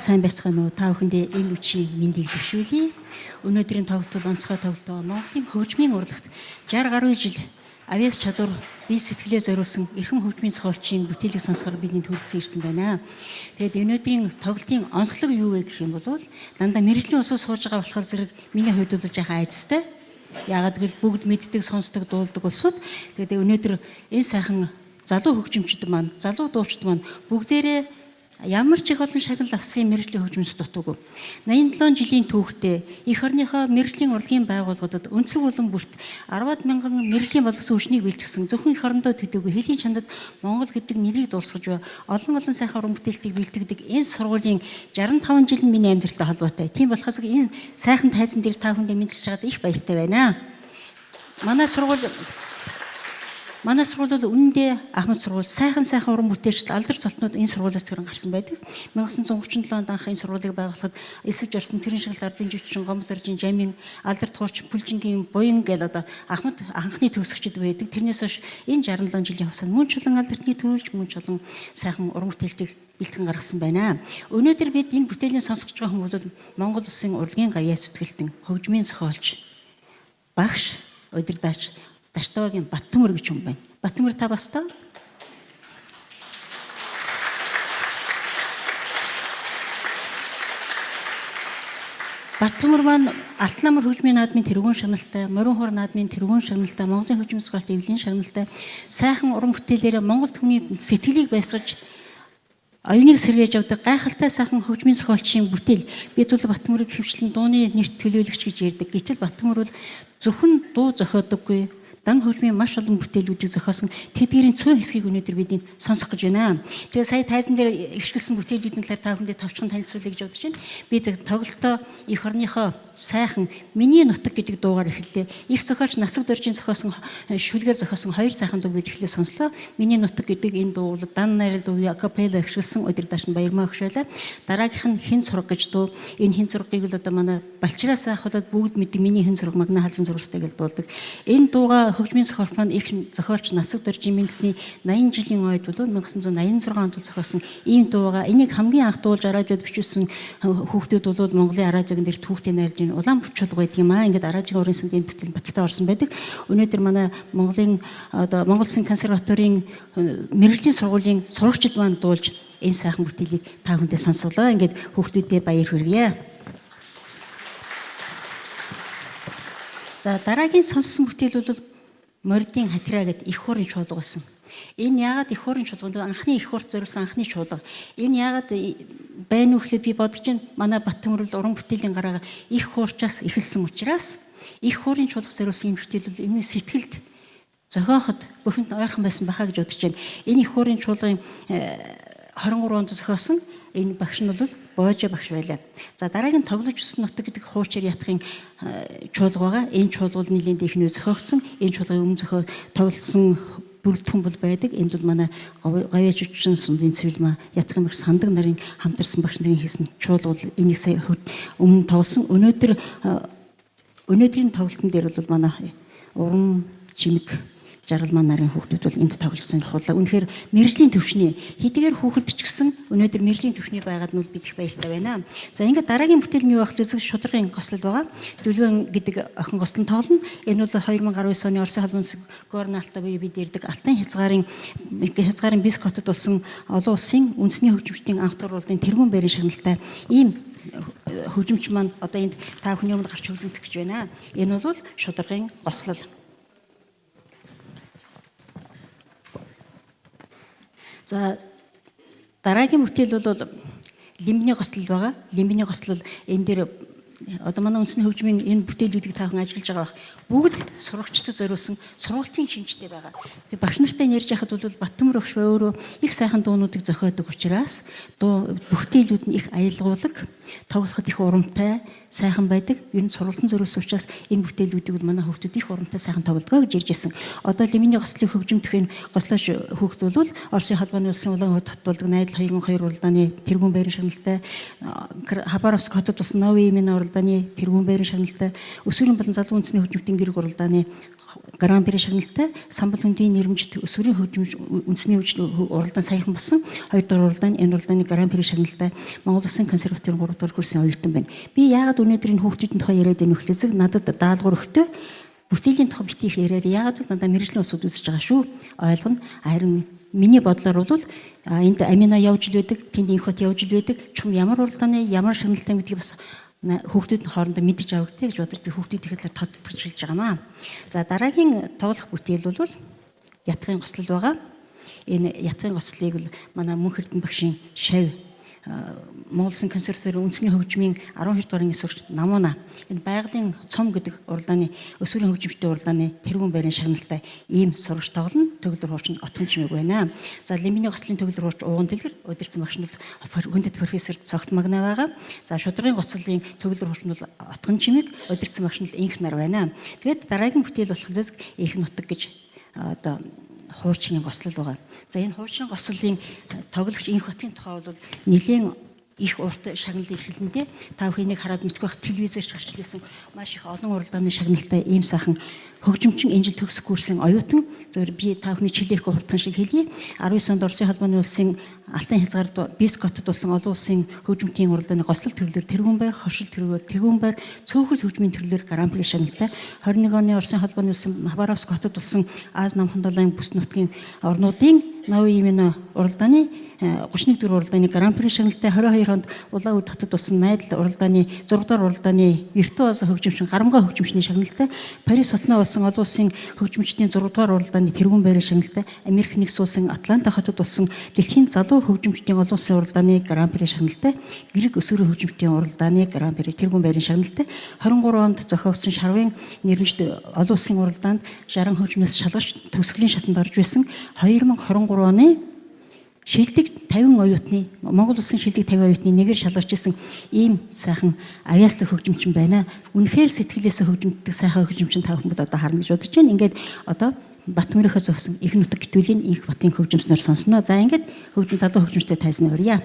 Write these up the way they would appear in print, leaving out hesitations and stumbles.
сайн байцгаана уу? Та бүхэндээ энэ үчийн мэндийг зөвшөөрье. Өнөөдрийн тоглолт бол онцгой тоглолт байна. Монголын хөгжмийн урлагт 60 гаруй жил авьяас чадвар бие сэтгэлээ зориулсан эрхэм хөгжмийн зохиолчийн бүтээлийг сонсохоор бидний төлөвлөсөн ирсэн байна. Тэгээд өнөөдрийн тоглолтын онцлог юу вэ гэх юм бол дандаа мэрэгжлийн усууд сууж байгаа болохоор зэрэг миний хувьд бол яхаа айцтай. Яагаад гэвэл бүгд мэддэг, сонсдог, дуулдаг улсууд. Тэгээд өнөөдөр энэ сайхан залуу хөгжимчид маань, залуу дуучид маань бүгдээрээ ямар ч их олон шагнал авсан мэрэгжлийн хөгжмөс дутуугүй. 87 жилийн түүхтэй эх орныхоо мэрэгжлийн урлагийн байгууллагуудад өнцөг болон бүрт 10-аад мянган мэрэгжлийн боловсон хүчнийг бэлтгэсэн зөвхөн эх орондоо төдийгүй хэлийн чандад Монгол гэдэг нэрийг дуусгаж олон сайхан уран бүтээлтийг бэлтгэдэг энэ сургуулийн 65 жил нь миний амьдралтай холбоотой. Тийм болохоос энэ сайхан тайзан дээрс та бүхэндээ мэдчихэж байгаад их баяртай байна. Манай сургууль бол үнэндээ ахмад сургууль, сайхан уран бүтээлчд алдар цолтнууд энэ сургуулиас төрөн гарсан байдаг. 1937 онд анх энэ сургуулийг байгуулахад эсэж орсон тэрэн шагнал ардын жүжигчин, гомд оржин, жамин, алдар туурч, бүлжингийн буян гэл одоо ахмад анхны төгсөгчд байдаг. Тэрнээс хойш энэ 67 жилийн хугацаанд мөн ч олон алдартны төрүүлж, мөн ч олон сайхан уран бүтээлтийг бэлтгэн гаргасан байна. Өнөөдөр бид энэ бүтээлийн сонсогч байгаа хүмүүс бол Монгол Улсын урлагийн гавьяас зүтгэлтэн, хөгжмийн зохиолч, багш, удирдаач Даштавагийн Баттөмөр гэж хүн байна. Баттөмөр та бас таа? Баттөмөр маань Алтнамар хөгжмийн наадмын тэргуун шагналтай, Морин хор наадмын тэргуун шагналтай, Монголын хөгжмийн зохиолт эвлийн шагналтай, сайхан уран бүтээлээр Монгол түмний сэтгэлийг байсгаж оюуныг сэргээж авдаг гайхалтай сайхан хөгжмийн зохиолчийн бүтээл. Бид бол Баттөмөрийг хөвчлэн дууны нэрт төлөөлөгч гэж ярьдаг. Гэтэл Баттөмөр бол зөвхөн дуу зохиодоггүй, дан хөгжмийн маш олон бүтээлүүдийг зохиосон тэдгээрийн цөөн хэсгийг өнөөдөр бид сонсох гэж байна. Тэгээ сая тайзан дээр ишгэлсэн бүтээлүүдийн талаар та бүхэндээ товчхон танилцуулъя гэж бодож байна. Бид тоглолтоо эх орныхоо сайхан Миний нутаг гэдэг дуугаар эхэллээ. Их зохиолч Насаг Доржийн зохиосон шүлгээр зохиосон хоёр сайхан дууг бид эхлээ сонслоо. Миний нутаг гэдэг энэ дуу бол дан найрал дуу акапелла ишгэлсэн удирдаач нь Баярмаа өгшөөлөө. Дараагийнх нь Хэн зураг гэж дуу. Энэ Хэн зургийг бол одоо манай Балчираас ахвалаад бүгд мэддэг Миний Хэн зураг магна халзан зурстай гэж дуулдаг. Энэ дууга хөгжмийн зохиолч маань их зохиолч Насаг Доржийн Минсний 80 жилийн ойд бол 1986 онд зохиосон ийм дууга энийг хамгийн анх дуулж радиод бичүүлсэн хүүхдүүд бол Монголын радиогын дээр түүхтийн найрлын улаан бүчүүлэг байдаг юм аа. Ингээд радиогийн уран санд энэ бүтээл баттай орсон байдаг. Өнөөдөр манай Монголын Монгол Улсын консерваторийн мэрэгжлийн сургуулийн сурагчид маань дуулж энэ сайхан бүтээлийг та бүхэндээ сонсголоо. Ингээд хүүхдүүдэд баяр хүргье. За дараагийн сонссон бүтээл бол Моридын хатраа гэдэг их хуурын чуулга байсан. Энэ яагаад их хуурын чуулга? Анхны их хуурт зориулсан анхны чуулга. Энэ яагаад байна уу гэхлээр би бодож байна. Манай Баттөмөр уран бүтээлийн гараа их хуурчаас эхэлсэн учраас их хуурын чуулга зориулсан энэ бүтээл бол энэ сэтгэлд зохиоход бүхэнд ойрхон байсан байхаа гэж бодож байна. Энэ их хуурын чуулгын 23 онд зохиосон энэ багш нь бол Боожо багш байлаа. За дараагийн тоглож өссөн нутаг гэдэг хуучаар ятхын чуулга байгаа. Энэ чуулга бол нэлийн дэхнээ зохиогдсон. Энэ чуулгын өмнө тоглосон бүрэлдэхүүн бол байдаг. Энд бол манай гавьяач үчсэн сундын цэвэлмаа ятхын мөр сандаг нарын хамтарсан багш нарын хийсэн чуулга бол энийг сая өмнө тоглосон. Өнөөдрийн тоглолтын дээр бол манай уран чимэг жаргалмаа нарын хүүхдүүд бол энд тоглож сонирхууллаа. Үнэхээр мэрэгжлийн төвшний хэдийгээр хүүхэд ч гэсэн өнөөдөр мэрэгжлийн төвшний байгаад нь бид их баяртай байна. За ингээд дараагийн бүтээл нь юу байх вэ? Шударгын гослол байгаа. Дүлгэн гэдэг охин гослон тоглоно. Энэ бол 2019 оны Оросын холбоос Горналта буюу бид ярьдаг Алтан хязгаарын Биск хотод болсон олон улсын үндэсний хөгжимчдийн анх туруулын тэргуун байрын шагналтай ийм хөгжимч маань одоо энд та бүхний өмнө гарч хөгжимдөх гэж байна. Энэ бол шударгын гослол. За дараагийн бүтээл бол лимбний гослол байгаа. Лимбний гослол энэ дээр одоо манай үндэсний хөгжмийн энэ бүтээлүүдийг та бүхэн ажиглаж байгаа бах. Бүгд сурагчдад зориулсан сургалтын шинжтэй байгаа. Тэг багш нартай ярьж байхад бол Баттөмөр багш өөрөө их сайхан дуунуудыг зохиодог учраас бүтээлүүд нь их аялгуулаг, тоглоход их урамтай, сайхан байдаг. Ер нь сургалтын зориулсан учраас энэ бүтээлүүдийг бол манай хүүхдүүд их урамтай сайхан тоглодгоо гэж ярьж ирсэн. Одоо лиминий гослыг хөгжимдөх энэ гослооч хүүхд бол Оросын холбооны улсын улаан хот татуулдаг найдал 2002 уралдааны тэргуун байрын шагналтай, Хабаровск хотод бас Новый имена уралдааны тэргуун байрын шагналтай, өсвөрийн болон залуу үндэсний хөгжимтийн гэрэг уралдааны Гран При шагналтай, самбал хөндийн нэрмжит өсвөрийн хөгжимч үндэсний уралдаан саяхан болсон. 2 дугаар уралдааны энэ уралдааны Гран При шагналтай Монгол Улсын консервативын 3 дугаар курсын оюутан байна. Би яагаад өнөөдөр энэ хүүхдүүдийн тухай яриад байна вэ гэхлээр надад даалгавар өгтөө бүтээлийн тухай битгий их яриад яагаад ч надад мэрэгжлийн усуд үүсэж байгаа шүү. Ойлгоно. Харин миний бодлоор бол энд Амина явж ил байдаг, тэнд инхот явж ил байдаг. Чум ямар уралдааны ямар шагналтай гэдгийг бас хүүхдүүд нь хоорондоо мэдж авах гэж бодож би хүүхдүүдийн хэлээр тодтогч хэлж байгаамаа. За дараагийн тоглох бүтээл бол ятгын гослол байгаа. Энэ ятгын гослолыг бол манай Мөнх Эрдэнэ багшийн шав Монгол Улсын консервативын үндэсний хөгжмийн 12 дугаар ангийн сурагч Намуна энэ байгалийн цом гэдэг уралдааны өсвөрийн хөгжимчтэй уралдааны тэргүүн байрын шагналтай ийм сурагч тоглоно. Төгөлөр хуучинд отгон чимээг байна. За лиминий гослын төгөлөр хууч ууган дэлгэр удирдсан багш нь бол хүндэт профессор Цогт Магна байгаа. За шудрагын гослын төгөлөр хууч нь бол отгон чимээг удирдсан багш нь инх нар байна. Тэгээд дараагийн бүтээл болох их нутаг гэж одоо хуучны гослол байгаа. За энэ хуучны гослолын тоглогч инх хотын тухай бол нэлийн их урт шагналын эхлэлэндээ та бүхнийг хараад мэдэх байх телевизээр гарч ирсэн маш их олон уралдааны шагналтай ийм сайхан хөгжимчин энэ жил төгсөх курсын оюутан зөвөр би та бүхний чилээх хурдхан шиг хэлье. 19 онд Оросын холбооны улсын Алтан хязгаард Бискотод болсон олон улсын хөгжимтийн уралдааны гослол төрлөөр тэргүүн байр, хошил тэргүүр, тэргүүн байр, цөөхөл хөгжмийн төрлөөр Гран При шагналтай 21 оны Оросын холбооны улсын Хабаровск хотод болсон Аз намхан далайн бүс нутгийн орнуудын Нови именно уралдааны 31 дугаар уралдааны Гран При шагналтай 22 онд Улаан үд хотод болсон найдал уралдааны 6 дугаар уралдааны виртуоз хөгжимчин гарамгаа хөгжимчний шагналтай Парис хотноо болсон олон улсын хөгжимчдийн 6 дугаар уралдааны тэргүүн байрын шагналтай Америк нэгдсэн улсын Атланта хотод болсон дэлхийн залуу хөгжимчдийн олон улсын уралдааны Гран При шагналтай Грек өсвөрийн хөгжимчдийн уралдааны Гран При тэргүүн байрын шагналтай 23 онд зохиогдсон шарвын нэрмжид олон улсын уралдаанд Жаран хөгжмөөс шалгарч төгсгөлийн шатанд орж байсан 2023 оны шилдэг 50 оюутны Монгол Улсын шилдэг 50 оюутны нэгээр шалгарч исэн ийм сайхан авьяаслаг хөгжимчин байна. Үнэхээр сэтгэлээсээ хөгжимддэг сайхан хөгжимчин та бүхэн одоо харна гэж бодож байна. Ингээд одоо Батмөрийнхөө зогсон их нутаг гитвэлийн их батын хөгжимчнөр сонсноо. За ингээд хөгжим залуу хөгжимчтэй тайзны өрье.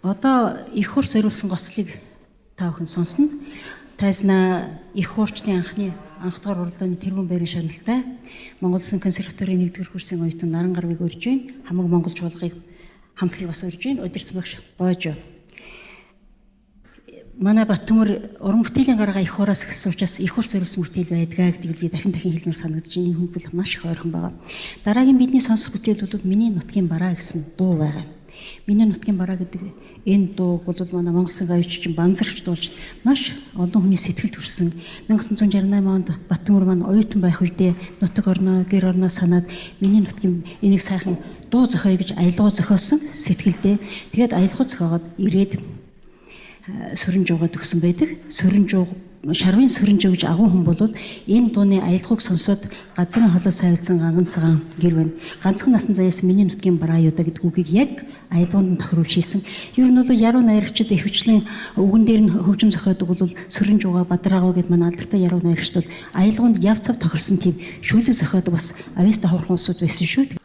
Одоо эх хурц зориулсан гоцлыг та бүхэн сонсно. Тайзнаа эх хуурчдын анх дугаар уралдааны тэргуун байрын шагналтай Монгол Улсын консерваторийн 1-р курсын оюутан Наран Гарвыг урьж байна. Хамаг монголч болгыг хамтлагийг бас урьж байна. Удирдсан багш Боожо. Манай Баттөмөр уран бүтээлийн гараага эх хураас эхэлсэн учраас эх хурц зориулсан бүтээл байдгаа гэдгийг би дахин хэлмээр санагдаж байна. Энэ хүн бол маш их ойрхон байгаа. Дараагийн бидний сонсох бүтээл бол Миний нутгийн бараа гэсэн дуу байгаа. Миний нутгийн бараа гэдэг энэ дууг бол манай Монгол Улсын аюулчин банзарч дуулж маш олон хүний сэтгэлд хүрсэн. 1968 онд Баттөмөр маань оюутан байх үедээ нутаг орноо, гэр орноо санаад Миний нутгийн энийг сайхан дуу зохиоё гэж аялгаа зохиосон сэтгэлдээ. Тэгээд аялгаа зохиогоод ирээд сүрэн жуугаад өгсөн байдаг. Шарвын сүрэн жуу гэж агуу хүн бол энэ дууны аялгауг сонсоод газрын холоо сайвлсан ганцхан гэр байна. Ганцхан насан заяас Миний нутгийн бараа юу да гэдэг үгийг яг аялгаунд нь тохируулж хийсэн. Ер нь бол яруу найрагчид ихэвчлэн үгэн дээр нь хөгжим зохиодог бол сүрэн жууга бадраагаа гэд манай алдартай яруу найрагчд бол аялгаунд яв цав тохирсон тийм шүүлэг зохиодог бас авьяастай хурхан улсууд байсан шүү.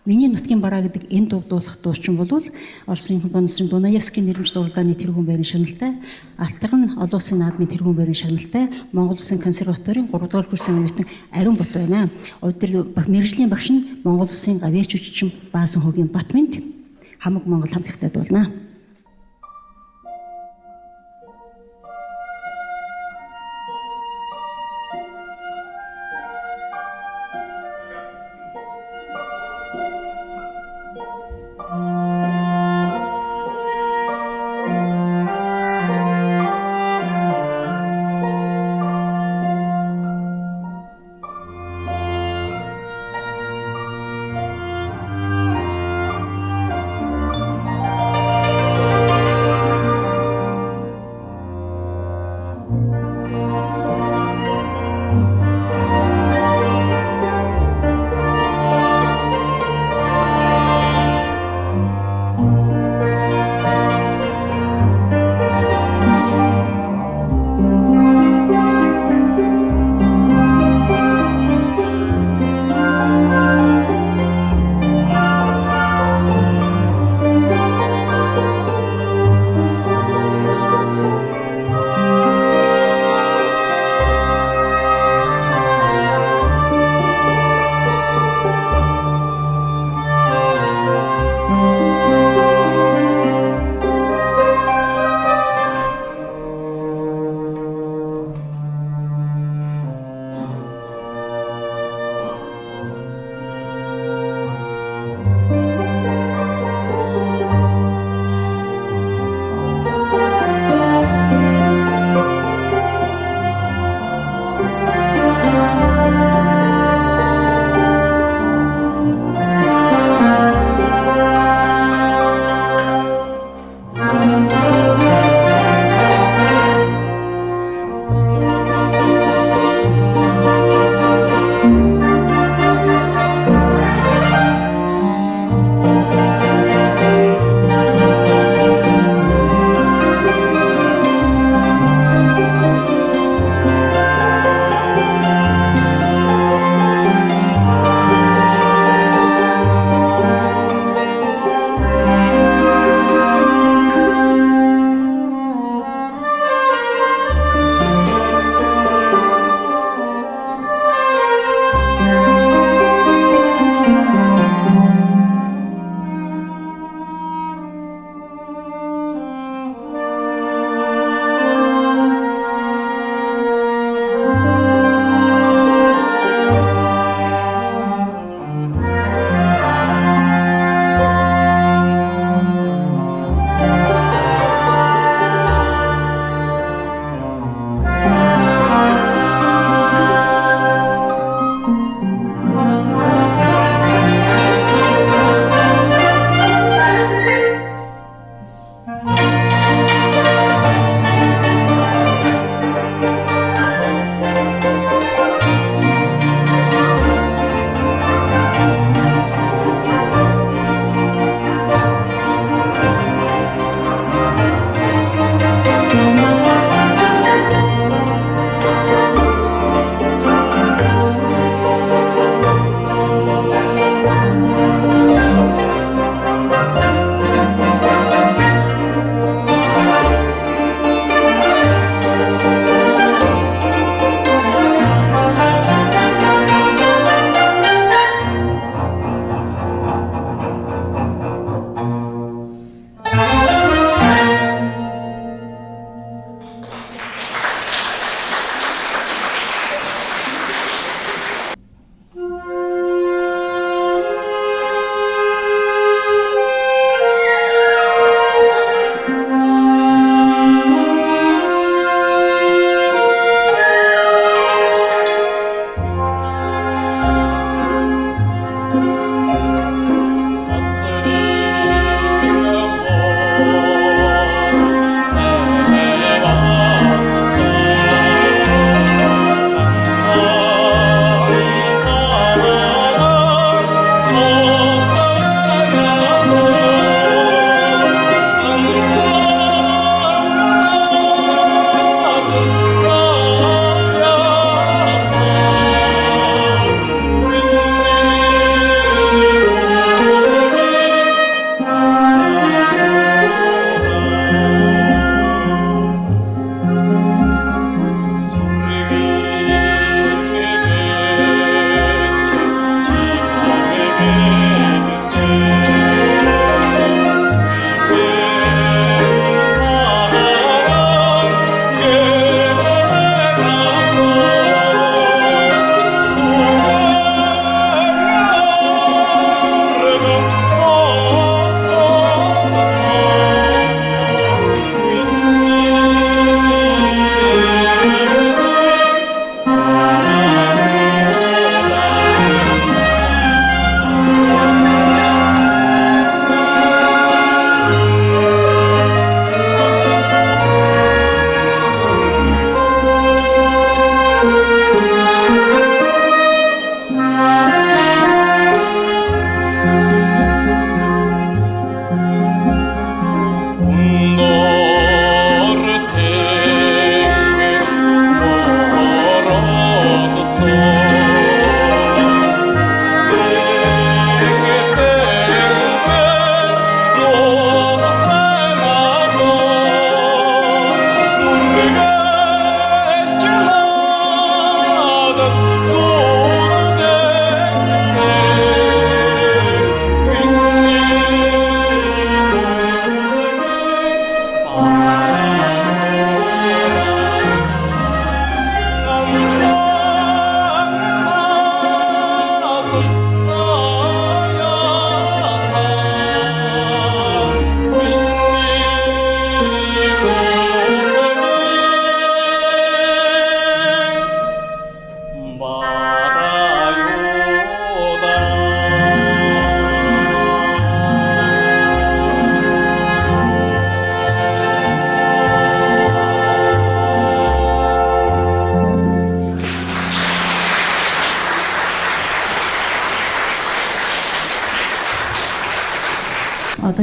Миний нутгийн бараа гэдэг энэ дууг дуулах дуучин бол Оросын компанисын Дунаевскийн нэрмж уралдааны тэргуун байрны шагналтай, Алтархан олон улсын наадмын тэргуун байрны шагналтай, Монгол Улсын консерваторийн 3-р курсын оюутан Ариун Бут байна. Мэргэжлийн багш нь Монгол Улсын гавьяач жүжигчин Баасан Хөгийн Батмент хамаг Монгол хамтлагтай дуулнаа.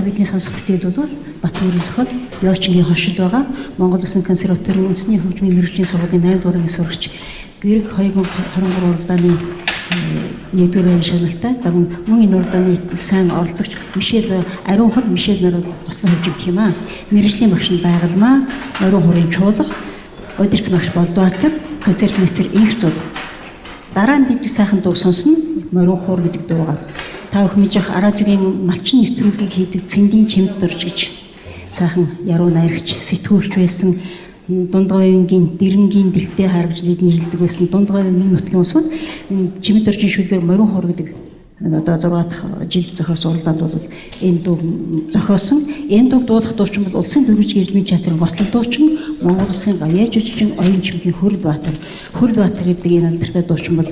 одоо бидний сонсох бүтээл бол Батбаярын зохиол Ёочингийн хоршил байгаа. Монгол Улсын консерваторийн үндэсний хөгжмийн мэргэжлийн сургуулийн 8 дугаар ангийн сурагч Гэрэг 2023 уралдааны 1-р байрны шагналтай. За мөн энэ уралдааны сайн оролцогч Мишель Ариун хур Мишель нар бол туслан хөгжимдөх юм аа. Мэргэжлийн багш нь Байгалмаа, Ариун хурын чуулга, удирдсан багш Болдбаатар, концерт мастер Инхц бол дараа нь бид сайхан дуу сонсно. Ариун хур гэдэг дуугаа та бүхэн мэдэх араа зүгийн малчин нэвтрүүлгийг хийдэг Цэндийн чимд дурж гэж сайхан яруу найрагч сэтгүүлч байсан. Дундгойнгийн дэрэнгийн дэлтэй харагч бид нэрлэдэг байсан. Дундгойн нэг нутгийн усуд энэ чимд дуржийн шүлгээр Морин хур гэдэг одоо 6 дахь жил зохиосон уралдаанд бол энэ дуу зохиосон. Энэ дууг дуулах дуучин бол Улсын дөрвижгийн эрдмийн театрын гослог дуучин, Монгол Улсын гавьяа жүжигчин Оюун чимгийн Хөрлбаатар. Хөрлбаатар гэдэг энэ алдартай дуучин бол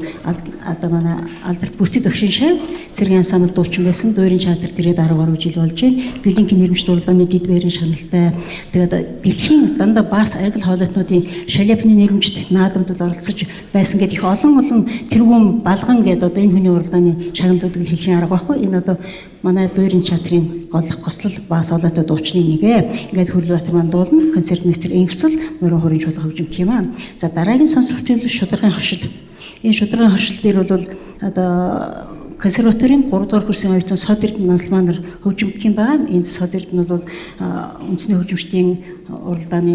одоо манай алдарт бүтэц өгшин шав цэргийн ансамбл дуучин байсан. Дуурийн театрт ирээд 10 гаруй жил болж байна. Гэлэнгийн нэрмжт уралдааны дэд байрын шагналтай. Тэгээд дэлхийн дандаа бас англи хоолойтнуудын шаляпны нэрмжт наадамд оролцож байсан гэдэг их олон тэргүүн балган гэдэг одоо энэ хүний уралдааны шагналуудыг хэлхийн арга байхгүй. Энэ одоо манай дуурийн театрын голлох гослол бас олоотой дуучны нэгэ. Ингээд Хөрлбаатар маань дуулна. Концерт мастер Инхц Морин хурын чуулга хөгжимдөх юм аа. За дараагийн сонсох бүтээл шударгын хоршил. Энэ шударгын хоршил дээр бол одоо консерваторийн 3 дугаар курсын оюутан Сод Эрдэнэ Нансалмаа нар хөгжимдөх юм байна. Энд Сод Эрдэнэ бол үндэсний хөгжимчдийн уралдааны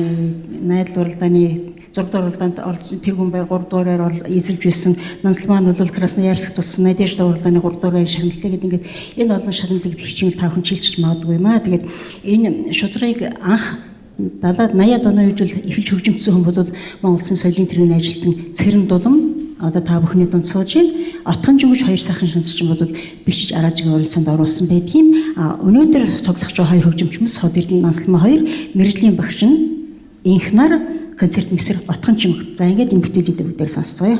найдал уралдааны 6 дугаар уралдаанд тэргүүн байр 3 дугаараар эзэлж байсан. Нансалмаа нь бол Красноярск туссан Надежда уралдааны 3 дугаар шагналтай гэдэг ингээд энэ олон шагналыг бичмэл та хүн чилчж магадгүй юм аа. Тэгээд энэ шудрыг анх 70-80-аад оны үед бол эхэлж хөгжимдсөн хүн бол Монгол Улсын соёлын тэргүүний ажилтан Цэрэн Дулам одоо та бүхний дунд сууж байна. Отхон жүгж хоёр сайхан шансчин бол бичиж араажгийн уралдаанд оруулсан байдгийн. Өнөөдөр цоглогч хоёр хөгжимчмэс Сод Эрдэнэ Нансалмаа хоёр мэргэжлийн багш нь инхнаар концерт мастер Отхон чимэг. За ингээд энэ бүтээлүүдийг бүгдээр сонсцгоё.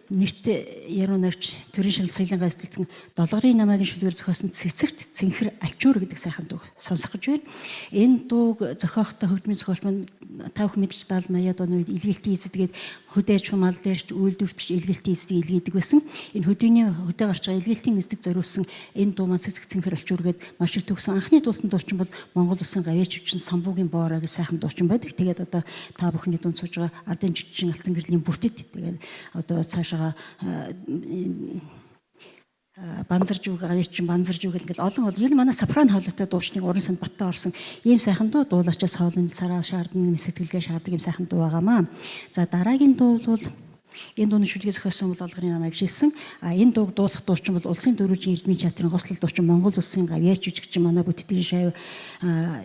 нэрт яруу найрч төрийн шагнал соёлын гайсдалсан долгорын намайг шүлгээр зохиосон цэцэгт цэнхэр альчуур гэдэг сайхан дуу сонсох гэж байна. Энэ дууг зохиохдоо хөгжмийн зохиолч маань та бүхэн мэдж 70 80-аад оны үед илгээлтийн эзэдгээд хөдөө аж ахуйн мал дээрч үйлдвэртч илгээлтийн эзэдийг илгээдэг байсан. Энэ хөдөө гарч байгаа илгээлтийн эзэд зориулсан энэ дуу маань цэцэг цэнхэр альчуур гэдэг маш их төгсөн анхны дуусан дуучин бол Монгол Улсын гавьяач жүжигчин Самбуугийн боороо гэж сайхан дуучин байдаг. Тэгээд одоо та бүхний дунд сууж байгаа ардын жүжигчин Алтан гэрлийн бүтэд тэгээд одоо цаашаа банзаржууг гавьяачин банзаржууг гэл олон ер нь манай сопрано хоолойтой дуучныг уран санд баттай орсон ийм сайхан дуу дуулаачаас хоолны сараа шаардна сэтгэлгээ шаарддаг ийм сайхан дуу байгаамаа. За дараагийн дуу бол энэ дууны шүлгээ зохиосон бол Олгорын намайг шилсэн. Энэ дууг дуулах дуучин бол Улсын дөрвөлжин эрдмийн театрын гослол дуучин Монгол Улсын гавьяач жүжигчин манай бүтэтгэн шав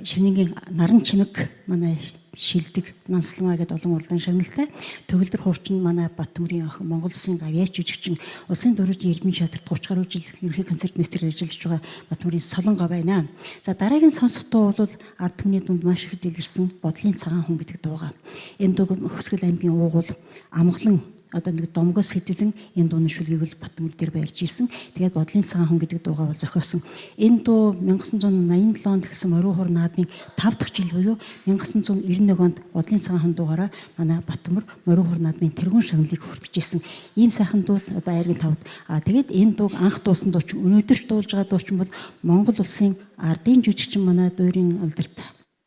Шивнингийн наран чимэг манай шилдэг Нансалмаа гэдэг олон урлагийн шагналтай төгөлдөр хуурчин манай Баттөмрийн охин Монгол Улсын гавьяач жүжигчин Улсын дөрвөлжин эрдмийн театрт 30 гаруй жил ерөнхий концерт мастер ажиллаж байгаа Баттөмрийн Солонгоо байна. За дараагийн сонсох дуу бол ард түмний дунд маш их дэлгэрсэн бодлын цагаан хүн гэдэг дууга. Энэ дуу Хүсгэл аймгийн уугуул амглан одоо нэг домгоос хэдвэлэн энэ дууны шүлгийг бол Баттөмөр дээр барьж ирсэн. Тэгээд бодлын цагаан хүн гэдэг дуугаа бол зохиосон. Энэ дуу 1987 онд гэсэн Морин хур наадмын 5 дахь жил буюу 1991 онд бодлын цагаан хүн дуугаараа манай Баттөмөр Морин хур наадмын тэргуун шагналыг хүртэж ирсэн. Ийм сайхан дууд одоо айргийн тавд. Тэгээд энэ дууг анх дуусан дуучин өнөөдөр дуулж байгаа дуучин бол Монгол Улсын ардын жүжигчин манай Дойрын Улдалт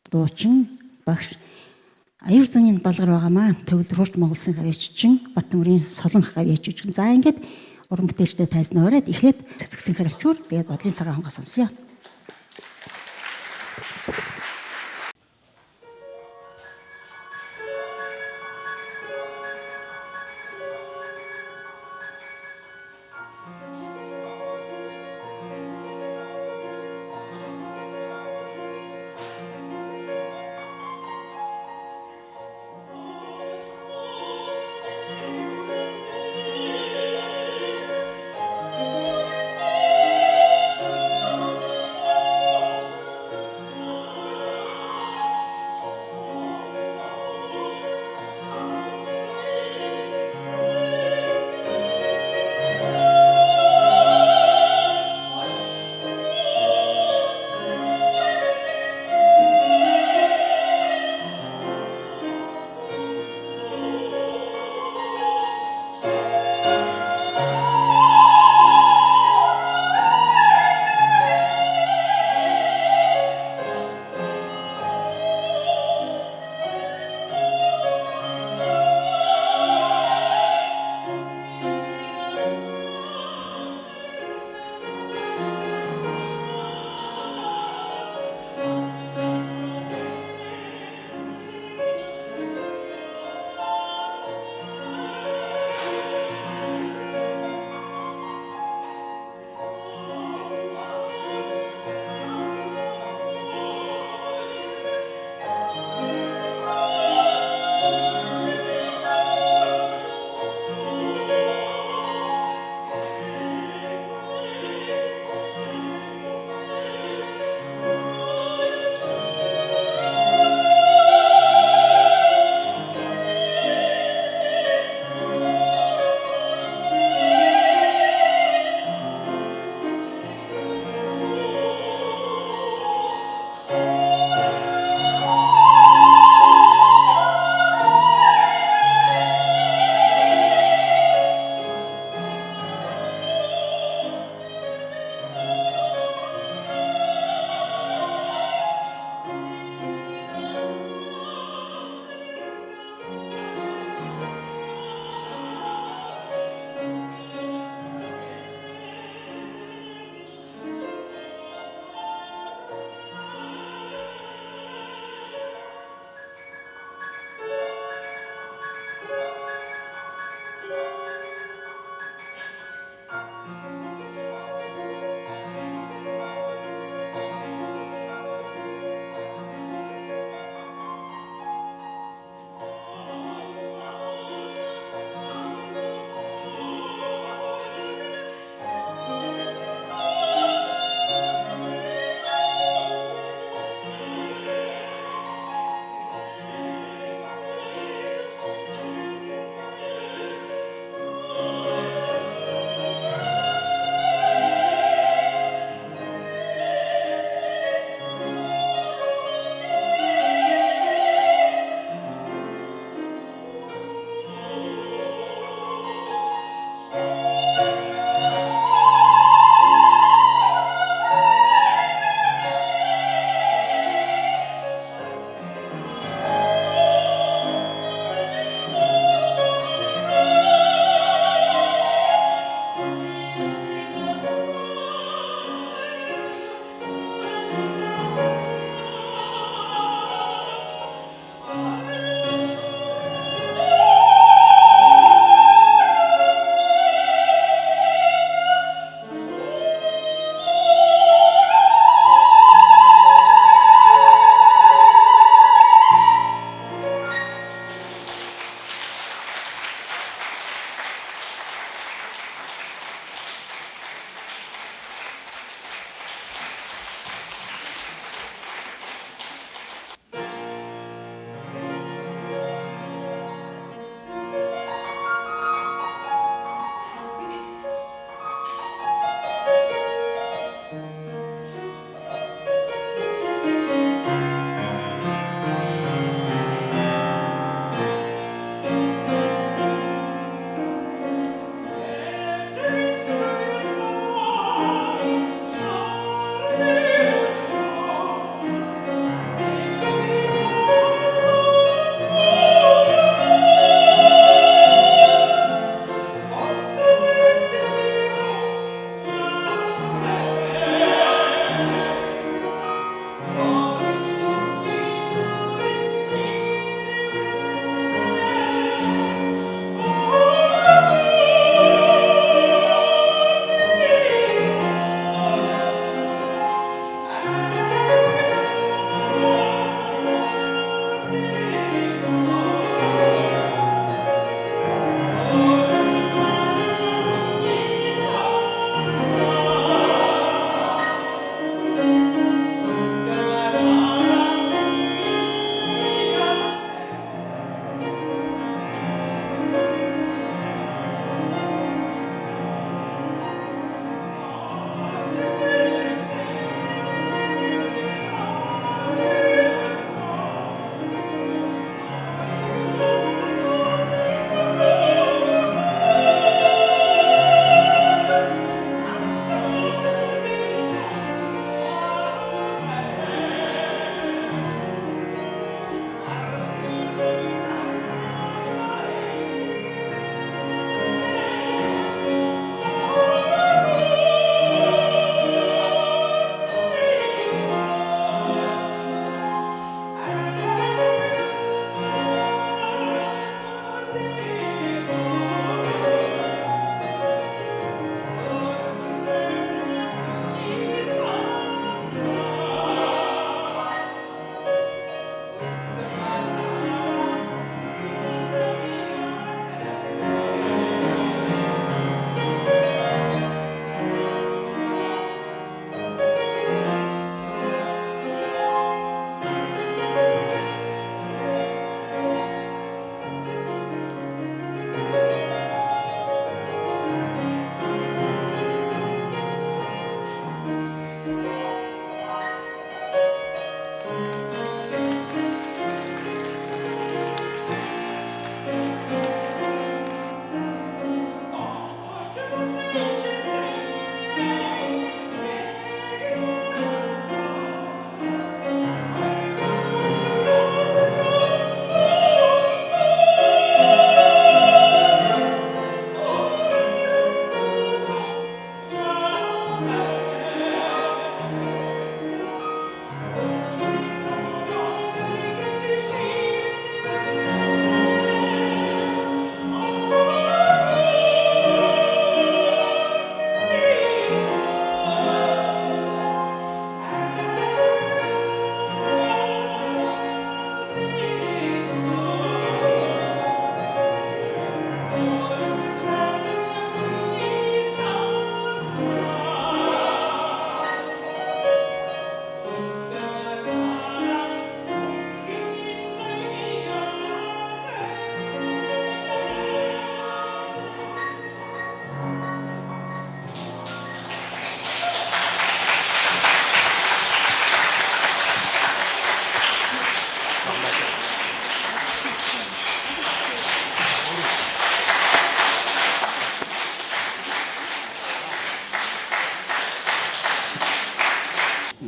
дуучин багш Аюур заны долгор байгаамаа. Төгөлдөр хуурч Монгол Улсын гавьяаччин Баттөмрийн Солонгох гавьяач жүжигчин. За ингээд уран бүтээлчтэй тайзны ороод эхлээд цэцэг цэнхэр альчуур тэгээд бодлын цагаан хонго сонсъё.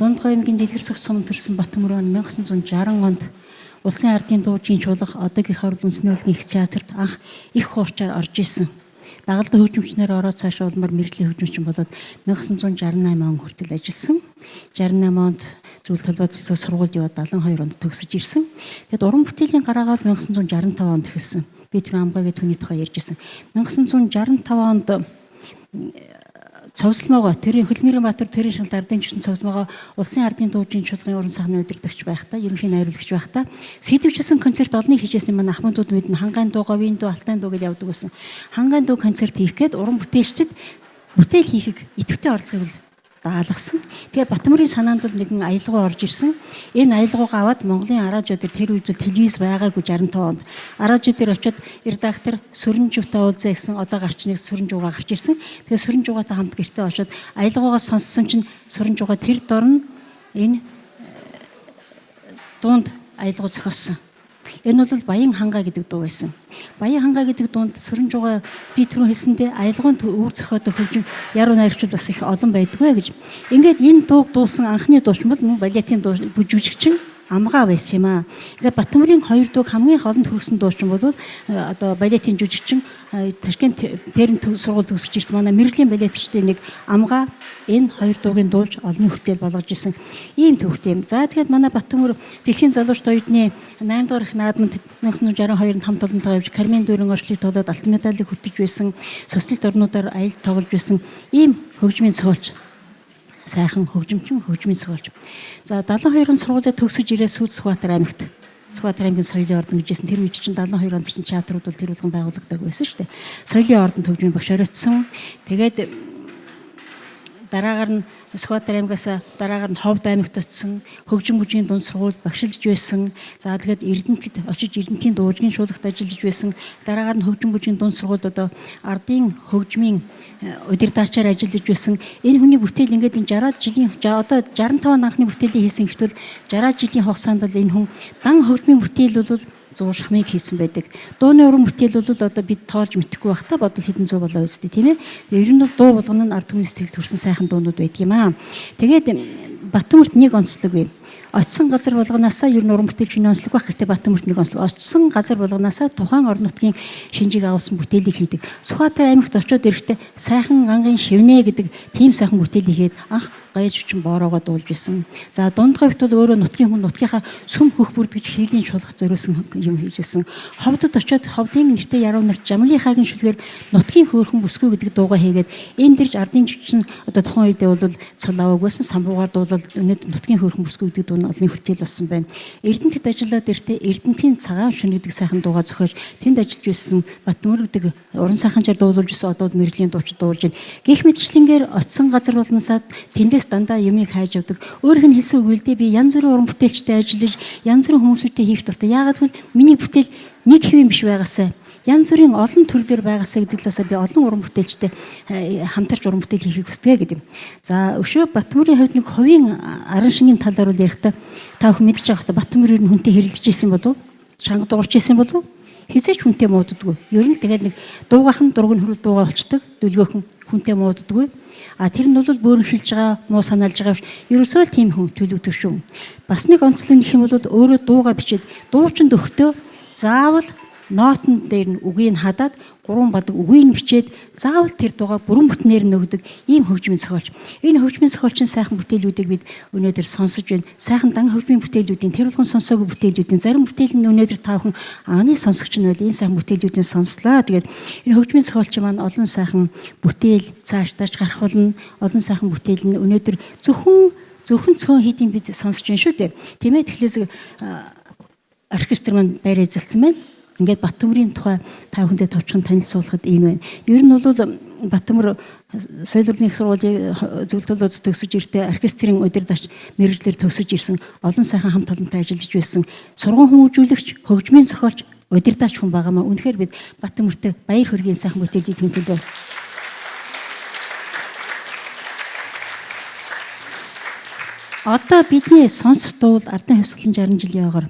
Дунд Гоёмгийн дэлгэр зохиц сум төрсэн Батөмөр он 1960 онд Улсын ардын дуужийн чуулга одоогийнхаа үндэсний урлагийн их театрт анх их хуурчаар орж исэн. Дагалдан хөгжимчнээр ороод цаашаа улмаар мэрэгжлийн хөгжимчин болоод 1968 он хүртэл ажилласан. 68 онд Зөвлөлт толгой цэцэг сургуульд яваад 72 онд төгсөж ирсэн. Тэгэд уран бүтээлийн гараагаа 1965 онд эхэлсэн. Би тэр амгаагийн түүний тухай ярьжсэн. 1965 онд цогцлмоогоо тэрийн Хөлнэрийн Баатар тэрийн шилд ардын жишин цогцлмоогоо улсын ардын дуужийн чуулганы уран сайхны удирдагч байхдаа ерөнхий найруулагч байхдаа сэдвчилсэн концерт олныг хийжсэн маань ахмадууд мэднэ хангайн дуу говийн дуу алтайн дуу гэж явдаг гэсэн. Хангайн дуу концерт хийх гээд уран бүтээлчид бүтээл хийхийг идэвхтэй оролцохыг даалгасан. Тэгээ Батмөрийн санаанд бол нэгэн аялгау орж ирсэн. Энэ аялгауг аваад Монголын араажууд тэр үед телевиз байгаагүй 65 онд араажууд дээр очиод редактор Сүрэнжүүтэй уулзаа гэсэн одоо гарч нэг Сүрэнжүүга гарч ирсэн. Тэгээ Сүрэнжүүгатай хамт гэртээ очиод аялгаугаа сонссон чинь Сүрэнжүүга тэр дор нь энэ дуунд аялгау зохиосон. Энэ бол Баян хангаа гэдэг дуу байсан. Баян хангаа гэдэг дуунд Сүрэнжүүга би түрүү хэлсэндээ аялгаунд өв зохиодог хөгжим яруу найрагчуд бас их олон байдгүй гэж. Ингээд энэ дууг дуусан анхны дууч бол мөн балетын дуу жүжигчин Амгаа байсан юм аа. Ингээд Батмөрийн хоёр дууг хамгийн холонд хүргэсэн дуучин бол одоо балетын жүжигчин Ташкент Пермь сургууль төгсөж ирсэн манай мэрэгжлийн балетчдын нэг Амгаа энэ хоёр дуугийн дуулж олонний хүртэл болгож исэн. Ийм төвхтэй юм. За тэгэхээр манай Батмөр дэлхийн залуучууд оюутны 8 дугаар их наадамд 1962-нд хамт олонтойгоо явж Кармен дүүрэн орчлыг тоглоод алтан медалийг хүртэж байсан. Социалист орнуудаар аялал тоглож байсан. Ийм хөгжмийн цогц сайхан хөгжимчин хөгжмийн сургууль. За 72 он сургуулиуд төгсөж ирээ Сүйд Сүхбаатар аймагт. Сүхбаатар аймгийн соёлын ордон гэжсэн тэр үед чинь 72 онд чинь театрууд бол тэр болгон байгуулагддаг байсан шүү дээ. Соёлын ордон төгжмийн багш оройтсон. Тэгээд дараагаар нь Сүхбаатар аймгаас дараагаар нь Ховд аймагт очсон. Хөгжим бүжгийн дунд сургуульд багшилж байсан. За тэгээд Эрдэнэтэд очиж Эрдэнэтийн дуужгийн шуулагт ажиллаж байсан. Дараагаар нь хөгжим бүжгийн дунд сургуульд одоо ардын хөгжмийн удирдаачаар ажиллаж байсан. Энэ хүний бүтээл ингээд 60 жилийн одоо 65 анхны бүтээлийг хийсэн гэвэл 60 жилийн хугацаанд л энэ хүн дан хөгжмийн бүтээл бол 100 шахмыг хийсэн байдаг. Дууны уран бүтээл бол одоо бид тоолж мэдэхгүй байх та бодол хэдэн зуун болоо үстэй тийм ээ. Ер нь бол дуу болгоно нь ард түмний сэтгэл төрсэн сайхан дуунууд байдаг юм аа. Тэгээд Батмөрт нэг онцлог бий. Очсон газар болгоноосаа ер нь уран бүтээлчний онцлог байх гэхдээ Батмөрт нэг онцлог. Очсон газар болгоноосаа тухайн орон нутгийн шинжийг авсан бүтээлийг хийдэг. Сүхбаатар аймагт очиод ирэхдээ сайхан гангийн шивнэ гэдэг тийм сайхан бүтээлийг хийгээд анх гаяж хүчин боороогоо дуулж исэн. За дунд говьт бол өөрөө нутгийн хүн нутгийнхаа сүм хөх бүрдгэж хийлийн шулах зориулсан юм хийжсэн. Ховдод очиод ховдын нэртэй яруу нарт Жамлихагийн шүлгээр нутгийн хөөрхөн бүсгүй гэдэг дуугаа хийгээд энэ дэрж ардын жигчин одоо тухайн үедээ бол цол авааг байсан самбуугаар дуулаад өнөөдөр нутгийн хөөрхөн бүсгүй гэдэг дуу нь олонний хүртэл болсон байна. Эрдэнэтэд ажиллаад ирэхдээ Эрдэнэтийн цагаан шөнө гэдэг сайхан дуугаа зохиож тэнд ажиллаж байсан Батмөр гэдэг уран сайханчаар дуулуулж байсан одоо мэрэгжлийн дуучид дуулж байна. Гэх мэтчлэнгээр очсон газар болносаад тэндээс дандаа юмыг хайж авдаг. Өөрөөх нь хэлсэн үг үлдээ би янз бүрийн уран бүтээлчтэй ажиллаж янз бүрийн хүмүүстэй хийх дуртай. Яагаад гэвэл миний бүтээл нэг хэвэн биш байгаасаа янз бүрийн олон төрлөөр байгаасаа гэдэг талаасаа би олон уран бүтээлчтэй хамтарч уран бүтээл хийхийг хүсдэг гэдэг юм. За өшөө Батмөрийн хувьд нэг хувийн арын шингийн талаар бол ярихдаа та бүхэн мэдж байгаа хта Батмөр ер нь хүнтэй хэрэлдэж исэн болов? Шанга дуурч исэн болов? Хизээч хүнтэй мууддаггүй. Ер нь тэгэл нэг дуугахан дургын хөрөл дуугаа болчдөг. Дүлгөөхөн хүнтэй мууддаггүй. А тэр нь бол бөөрн шилж байгаа, муу санаалж байгаа биш. Ерөөсөө л тийм хүн төлөвлөдөг шүү. Бас нэг онцлог гэх юм бол өөрөө дууга бичээд дуучин дөхтөө заавал ноотн дээр нь үгийг хадаад 3 бадаг үгийг бичээд заавал тэр дуугаа бүрэн бүтнээр нь өгдөг ийм хөгжмийн зохиолч. Энэ хөгжмийн зохиолчийн сайхан бүтээлүүдийг бид өнөөдөр сонсож байна. Сайхан дан хөгжмийн бүтээлүүдийн тэр болгон сонсоогүй бүтээлүүдийн зарим бүтээл нь өнөөдөр та бүхэн анхны сонсогч нь байл энэ сайхан бүтээлүүдийн сонслоо. Тэгээд энэ хөгжмийн зохиолч маань олон сайхан бүтээл цаашдаач гарах болно. Олон сайхан бүтээл нь өнөөдөр зөвхөн цөөн хийдийн бид сонсож байна шүү дээ. Тийм ээ тэгэхээр оркестр маань байр эзэлсэн байна. Ингээд Батмөрийн тухай та бүхэндээ товчхон танилцуулахад ийм байна. Ер нь бол Батмөр соёл урлагийн их сургуулийн зөвлөлт толгойд төгсөж ирэхдээ оркестрийн удирдагч мэрэгчлэр төгсөж ирсэн олон сайхан хамт олонтой ажиллаж байсан. Сургууль хүмүүжүүлэгч, хөгжмийн зохиолч, удирдагч хүн байгаамаа. Үнэхээр бид Батмөртэй баяр хүргэen сайхан бүтээлийг төлөө. Одоо бидний сонсох дуул ардын хувьсгалын 60 жилийн ойгоор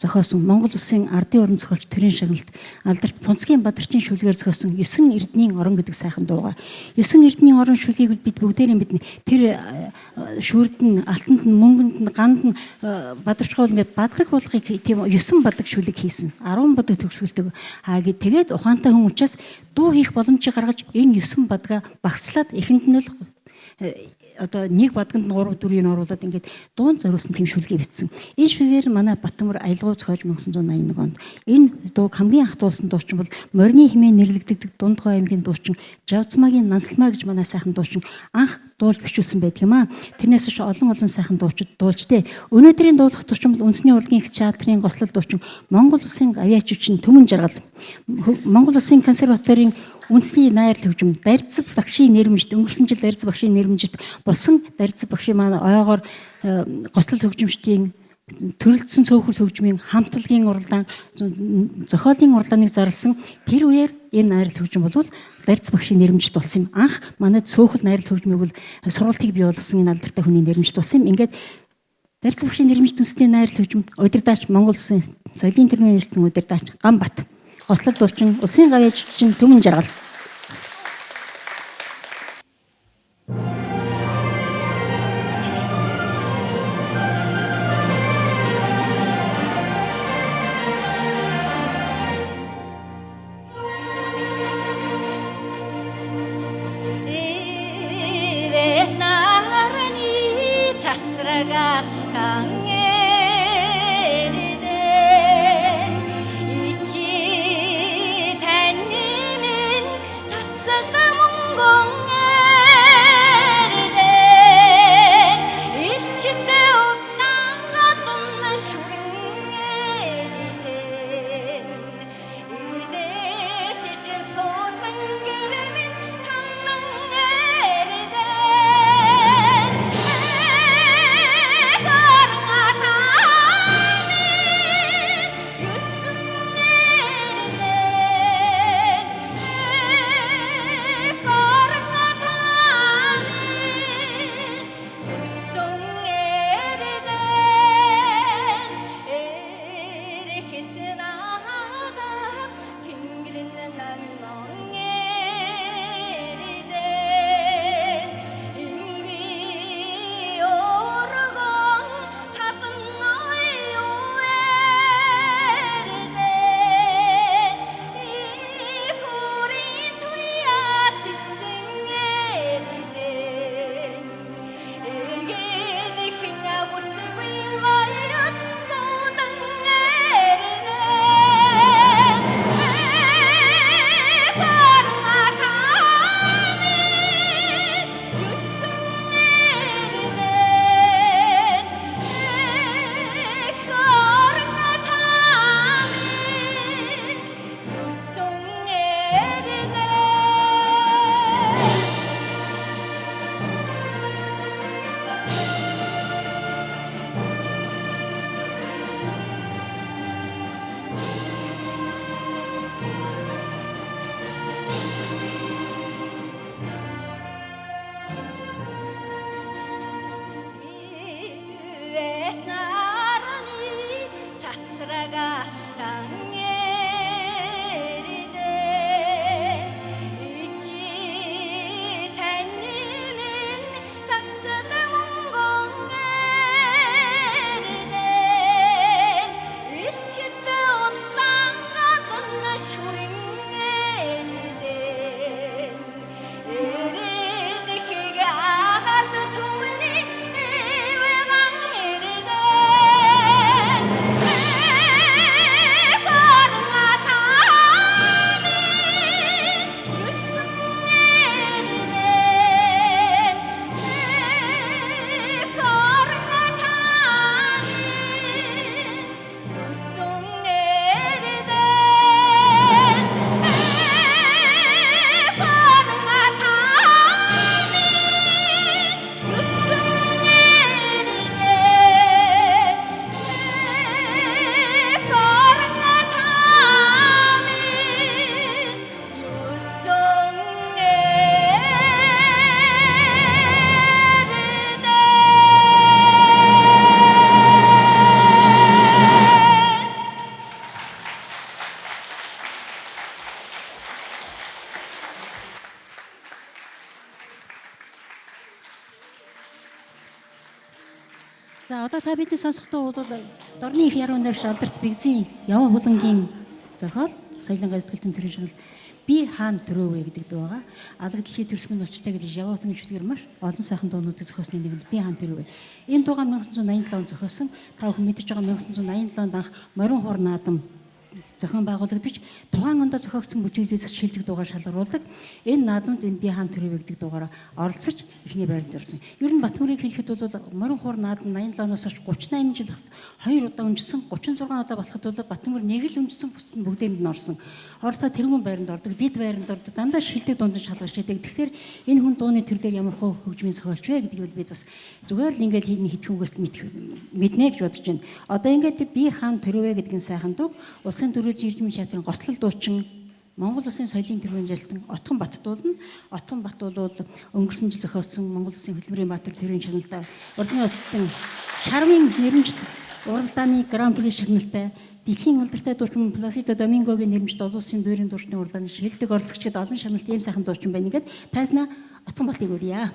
зохиосон Монгол Улсын ардын уран зохиолч төрийн шагналт Алдарт Пунцгийн Бадарчин шүлгээр зохиосон 9 эрдэнийн орон гэдэг сайхан дууга. 9 эрдэнийн орон шүлгийг бид бүгдээрээ мэднэ. Тэр шүрд нь, алтанд нь, мөнгөнд нь, ганд нь бадарчхуул ингээд бадаг болгохыг тийм 9 бадаг шүлэг хийсэн. 10 бадаг төгсгөлдөг. Тэгээд ухаантай хүн учраас дуу хийх боломжийг гаргаж энэ 9 бадгаа багслаад эхэнд нь л одоо нэг бадганд 3 4-ийг оруулаад ингээд дуун зориулсан тийм шүлгээ бичсэн. Энэ шүлгээр манай Батөмөр Аялгау зохиож 1981 онд. Энэ дууг хамгийн анх дуулсан дуучин бол Морины хэмээн нэрлэгддэг Дундгой аймгийн дуучин Жавцмагийн Нансалмаа гэж манай сайхан дуучин анх дуулж бичүүлсэн байдаг юм аа. Тэрнээс ч олон сайхан дуучид дуулж тэ. Өнөөдрийн дуулах дуучин бол үндэсний урлагийн их театрын гослол дуучин Монгол Улсын авиач хүчин Төмөн Жаргал. Монгол Улсын консерваторийн үндэсний найрал хөгжим Дарьцав багшийн нэрмжид өнгөрсөн жил Дарьцав багшийн нэрмжид болсон Дарьцав багшийн маань ойгоор гослол хөгжимчдийн төрөлдсөн цөөхөл хөгжмийн хамтлагийн уралдаан зохиолын уралдааныг зарласан тэр үеэр энэ найрал хөгжим бол Дарьцав багшийн нэрмжид болсон юм. Анх манай цөөхөл найрал хөгжмийг бол сургалтыг бий болгосон энэ алдартай хүний нэрмжид болсон юм. Ингээд Дарьцав багшийн нэрмжид үндэсний найрал хөгжим удирдаач Монгол Улсын соёлын тэргүүн эрдэнэ удирдаач Ганбат гослол дуучин Улсын авиач хүчин Төмөн Жаргал. За одоо та бидний сонсохдоо бол Дорны их яруу найрагч Алдарт Бэгзийн Яваа хулангийн зохиол Соёлын гавьсгалын төрийн шагнал би хаана төрөөвэ гэдэг дуу байгаа. Алга дэлхийн төрсмөн ноцтой гэж Яваа хулангийн чөлгөр маш олон сайхан дуунуудыг зохиосны нэг нь би хаана төрөөвэ. Энэ дуугаа 1987 он зохиосон. Та бүхэн мэдж байгаа 1987 анх Морин хуур наадам зохион байгуулагдаж тухайн онд зохиогдсон бүтээлээс шилдэг дуугаар шалгаруулдаг. Энэ наадамд энэ би хаан төрөв гэдэг дуугаараа оролцож ихний байранд орсон. Ер нь Батмөрийг хэлэхэд бол Морин хуур наадам 87-оос хойш 38 жил 2 удаа унжсан, 36 удаа болоход бол Батмөр нэг л унжсан, бусд нь бүгдээнд нь орсон. Орохдоо тэрүүн байранд ордог, дид байранд ордог, дандаа шилдэг дунд шалгаж идэг. Тэгэхээр энэ хүн дууны төрлөөр ямар хөө хөгжмийн зохиолч вэ гэдгийг бол бид бас зүгээр л ингээд хэдхэн үгээс мэднэ гэж бодож байна. Одоо ингээд би хаан төрөв гэдгийн сайхан дуу Улсын төрөөж Эрдэмийн театрын гослол дуучин Монгол Улсын соёлын тэргуун жилтэн Отгон Бат дуулна. Отгон Бат бол өнгөрсөн жил зохиосон Монгол Улсын хөдөлмөрийн баатар тэргийн шагналтай урлагийн улсын шармын нэрмжт уралдааны гран-при шагналтай дэлхийн алдартай дуучин Пласидо Домингогийн нэрмжт олон улсын дуурийн дуучны уралдааны шилдэг оролцогчид олон шагналт ийм сайхан дуучин байна гэдэг тайснаа Отгон Батыг үлье.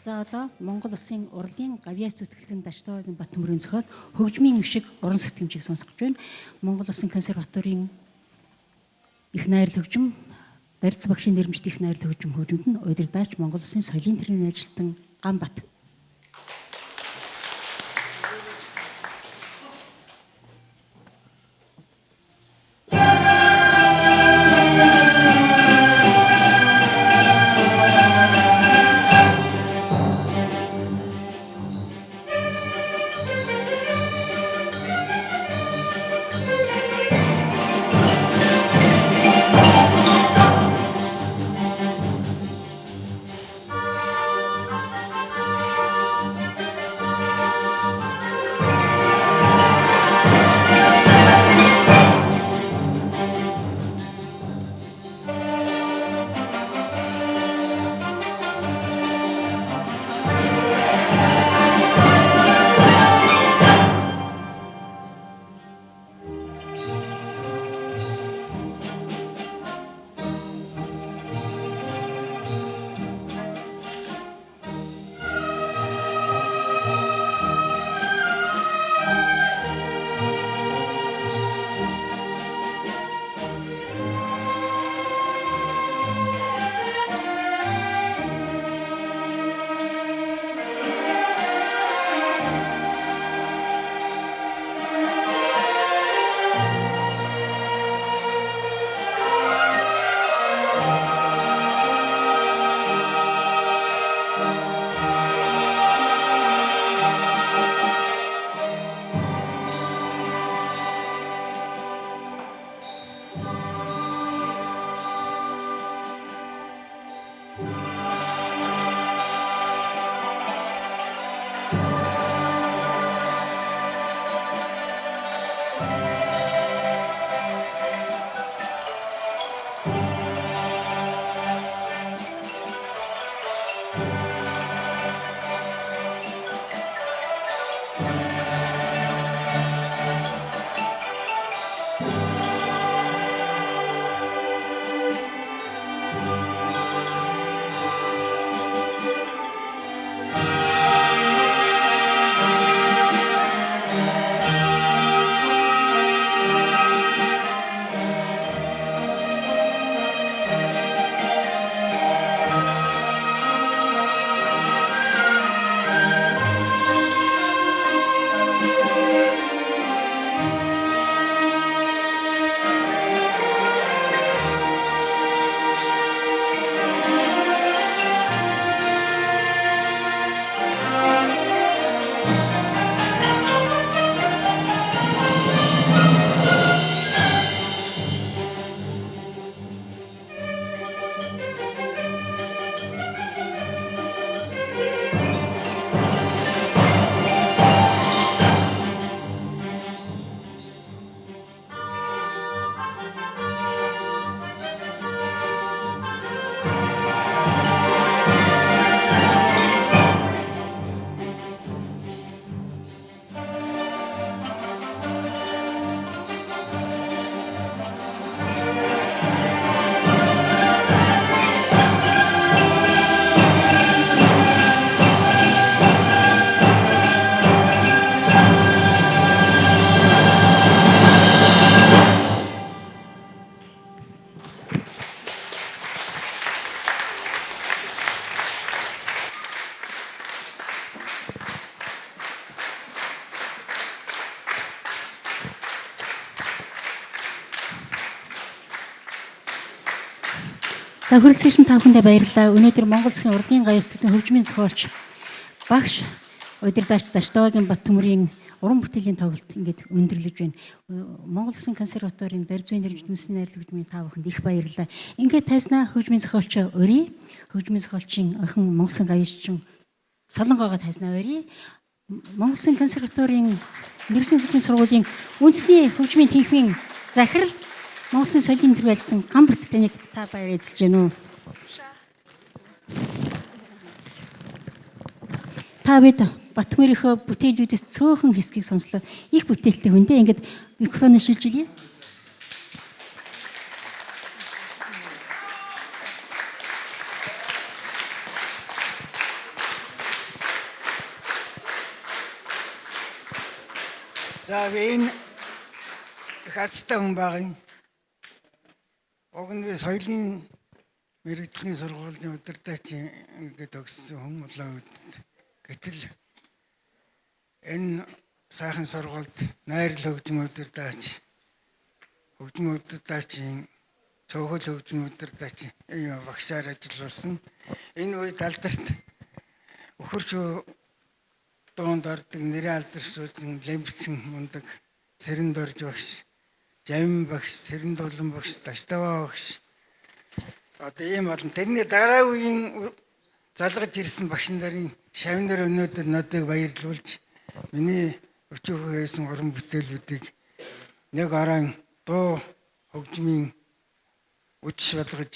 За одоо Монгол Улсын урлагийн гавьяас зүтгэлтэн Дажтоогийн Батмөрийн зохиол хөгжмийн өшиг уран сэтгэмжийг сонсгож байна. Монгол Улсын консерваторийн их найрал хөгжим Барьц багшийн нэрмжт их найрал хөгжимд нь удирдаач Монгол Улсын соёлын тэргийн ажилтан Ганбат. За хүрэлцэн та бүхэндээ баярлалаа. Өнөөдөр Монгол Улсын урлагийн гаяс төдийн хөгжмийн зохиолч багш удирдагч Даштовагийн Баттөмрийн уран бүтээлийн тоглолт ингээд өндөрлөж байна. Монгол Улсын консерваторийн барьцгүй нэрвжтмэсний найрлаг хөгжмийн та бүхэнд их баярлалаа. Ингээд тайснаа хөгжмийн зохиолч өрий, хөгжмийн зохиолчийн охин Монгол Улсын гаясчин Солонгоогоо тайснаа өрий. Монгол Улсын консерваторийн мэргэжлийн хөгжмийн сургуулийн үндэсний хөгжмийн тэнхимийн захирал Монгол Улсын соёлын төвийн ажилтан Гамбаттай та баяр эзэлж гэнэ үү? Та бид Баттөмрийнхөө бүтээлүүдээс цөөхөн хэсгийг сонслоо. Их бүтээлтэй хүн дээ. Ингээд микрофоныг шилжиж өгье. За энэ хацтай хүн багын огны соёлын мэргэжлийн сургуулийн удирдагч ингээд өгсөн хүн болоо. Гэтэл энэ сайхан сургуульд найрал хөгжим удирдагчийн цөөхөл хөгжим удирдагч багшаар ажилласан. Энэ үед алдарт өхөрч доонд ордог нэрээ алдаршуулсан Лембцэн мундаг Цэрэн дорж багш, Жавин багш, Цэрэн дулан багш, Даштова багш одоо ийм болон тэрний дараа үеийн залгаж ирсэн багш нарын шавнар өнөөдөр надад баярлуулж миний өчөөхөө хийсэн уран бүтээлүүдийг нэг орон дуу хөгжмийн үдшиж болгож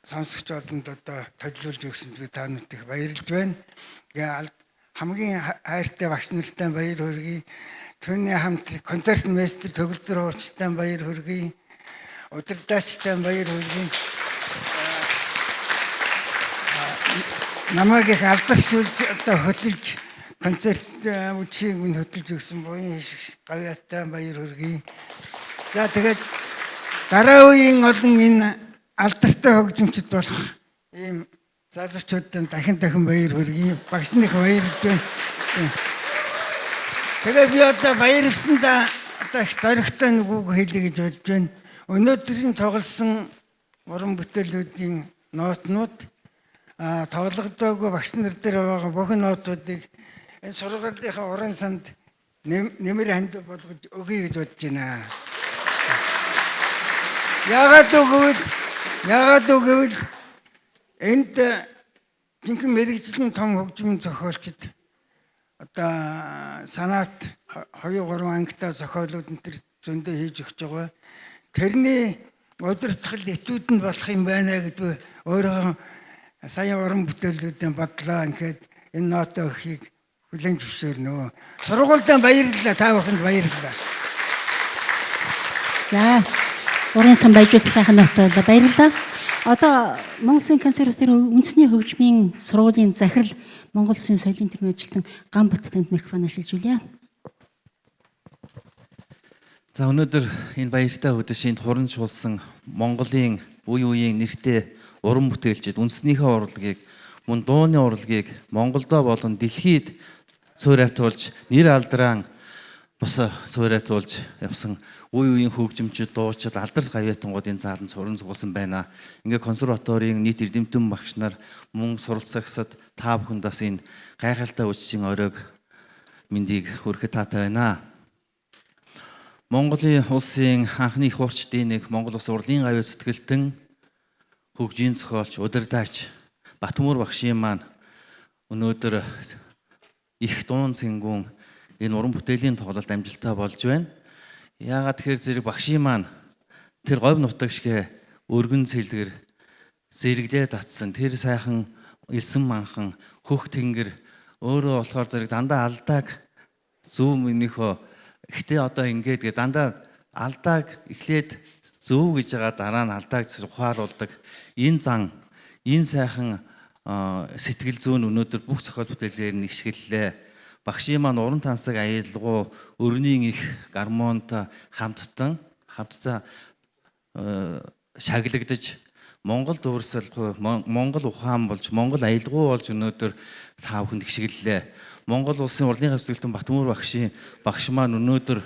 сонсогч олонд одоо төлөвлөж өгсөнд би та нарт их баярлж байна. Хамгийн хайртай багш нартай баяр хүргэе. Түүний хамт концерт мастер төгөлдөр уурчтай баяр хүргэе. Удирдагчтай баяр хүргэе. Намайг их алдаршуулж одоо хөтөлж концерт үдшийг минь хөтөлж өгсөн буян гавьяатай баяр хүргэе. За тэгээд дараа үеийн олон энэ алдартай хөгжимчд болох ийм залуучуудад дахин баяр хүргэе. Багш нэг баярлж байна. Тэгээд би одоо баярлсандаа одоо их зоригтой нэг үг хэлье гэж бодож байна. Өнөөдрийн тоглосон уран бүтээлүүдийн ноотнууд тоглогдоогүй багш нар дээр байгаа бүхэн ноотуудыг энэ сургуулийн уран санд нэмэр ханд болгож өгье гэж бодож байна. Яагаад үгүй энд жинхэнэ мэргэжлийн том хөгжмийн зохиолчд одоо санаат 2-3 ангитай зохиолууд энэ төр зөндөө хийж өгч байгаа. Тэрний удирдах этюд нь болох юм байна гэдээ өөрөө сая уран бүтээлүүдийн бодлоо ингээд энэ ноотоо өгөхийг хүлээн зөвшөөрнө. Сургуультай баярлалаа, та бүхэнд баярлалаа. За уран сан баяжуулсан сайхан ноотоо баярлалаа. Одоо Монгол Улсын консерваторийн үндэсний хөгжмийн сургуулийн захирал Монгол Улсын соёлын төвийн ажилтан Гамбаттанд микрофоноо шилжүүлье. За өнөөдөр энэ баяртай өдөршөнд хурамжуулсан Монголын үе үеийн нэртэй уран бүтээлчид үндэснийхээ урлагийг мөн дууны урлагийг Монголдо болон дэлхийд суурайтуулж нэр алдран бус суурайтуулж явсан үе үеийн хөгжимчид дуучид алдарс гавьяатангуудын цаалан суран суулсан байна. Ингээ консерваторийн нийт эрдэмтэн багш нар мөн суралцагсад та бүхэнд бас энэ гайхалтай үдшийн оройг мэндийг хүрэхэд таатай байна. Монголын улсын анхны их хуурчдын нэг Монгол Улс урлагийн гавьяа зүтгэлтэн хөгжийн зохиолч удирдагч Баттөмөр багшийн маань өнөөдөр их дуун сэнгүүн энэ уран бүтээлийн тоглолт амжилттай болж байна. Яагаад тэгэхээр зэрэг багшийн маань тэр говь нутаг шиг өргөн цэлгэр зэрэглээ татсан тэр сайхан элсэн манхан хөх тэнгэр өөрөө болохоор зэрэг дандаа алдааг зөв минийхөө ихтэй одоо ингээд дандаа алдааг эхлээд зөв гэж байгаа дараа нь алдааг ухааруулдаг энэ зан энэ сайхан сэтгэл зүйн өнөөдөр бүх зохиол бүтээлээр нэгшгэллээ. Багшийн маань уран тансаг аялалгуу өрнийн их гармонтой хамтдаа шаглагдаж Монгол дурсалгүй Монгол ухаан болж Монгол аялалгуу болж өнөөдөр та бүхэнд гიშгэллээ. Монгол улсын урлагийн гавьяа зүтгэлтэн Баттөмөр багш маань өнөөдөр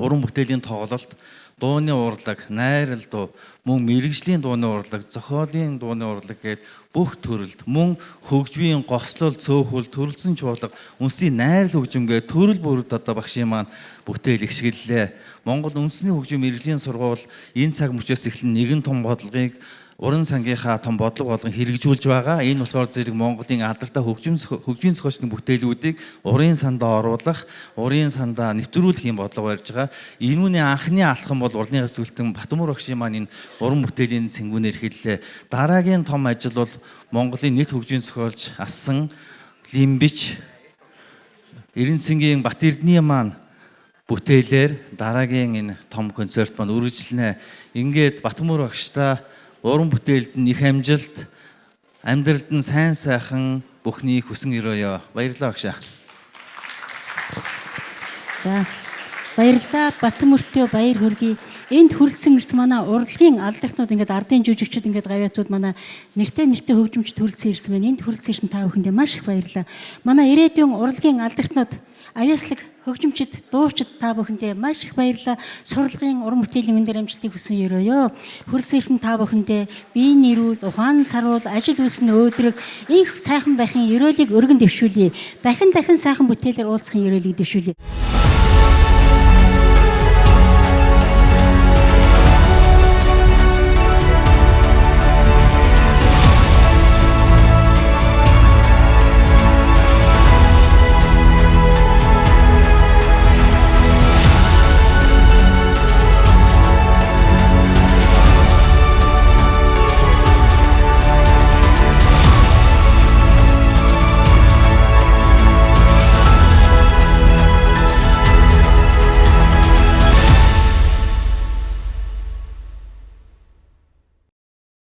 уран бүтээлийн тоглолт дууны урлаг, найрал дуу, мөн мэрэгжлийн дууны урлаг, зохиолын дууны урлаг гээд бүх төрөлд мөн хөгжмийн гослол, цөөхөл, төрөлцөн чуулга, үндэсний найрал хөгжимгээ төрөл бүрд одоо багшийн маань бүтээл ихшгэллээ. Монгол үндэсний хөгжим мэрэгжлийн сургууль энэ цаг мөчөөс эхлэн нэгэн том бодлогыг уран сангийнхаа том бодлого болгон хэрэгжүүлж байгаа. Энэ болохоор зэрэг Монголын алдартай хөгжим зохиолчдын бүтээлүүдийг урын сандаа оруулах, урын сандаа нэвтрүүлэх юм бодлого барьж байгаа. Энүүний анхны алхам бол урлагийн зөвлөлтөн Батмуур багшийн маань энэ уран бүтээлийн цэнгүүнээр хэллээ. Дараагийн том ажил бол Монголын нийт хөгжим зохиолч Асан Лимбич Эренцэнгийн Бат Эрдэнийн маань бүтээлээр дараагийн энэ том концерт маань үргэлжлэнэ. Ингээд Батмуур багштай уран бүтээлд нь их амжилт, амьдралд нь сайн сайхан бүхний хүсэн өрөөё. Баярлалаа багшаа. За баярлалаа. Батмүртөө баяр хүргэе. Энд хүрэлцэн ирсэн манай урлагийн алдархнууд ингээд ардын жүжигчид ингээд гавьяатууд манай нэртэй хөгжимчд хүрэлцэн ирсэн байна. Энд хүрэлцэн ирсэн та бүхэндээ маш их баярлалаа. Манай ирээдүйн урлагийн алдархнууд авьяаслаг хөгжимчид, дуучид та бүхэндээ маш их баярлалаа. Сурлагын уран бүтээлийн өндөр амжилтыг хүсэн өрөөё. Хүрэлцэн ирсэн та бүхэндээ биеийн нэрүүл, ухаан саруул, ажил үйлсэн өөдрөг, их сайхан байхын ерөөлийг өргөн дэвшүүлье. Дахин сайхан бүтээлээр уулзахын ерөөлийг дэвшүүлье.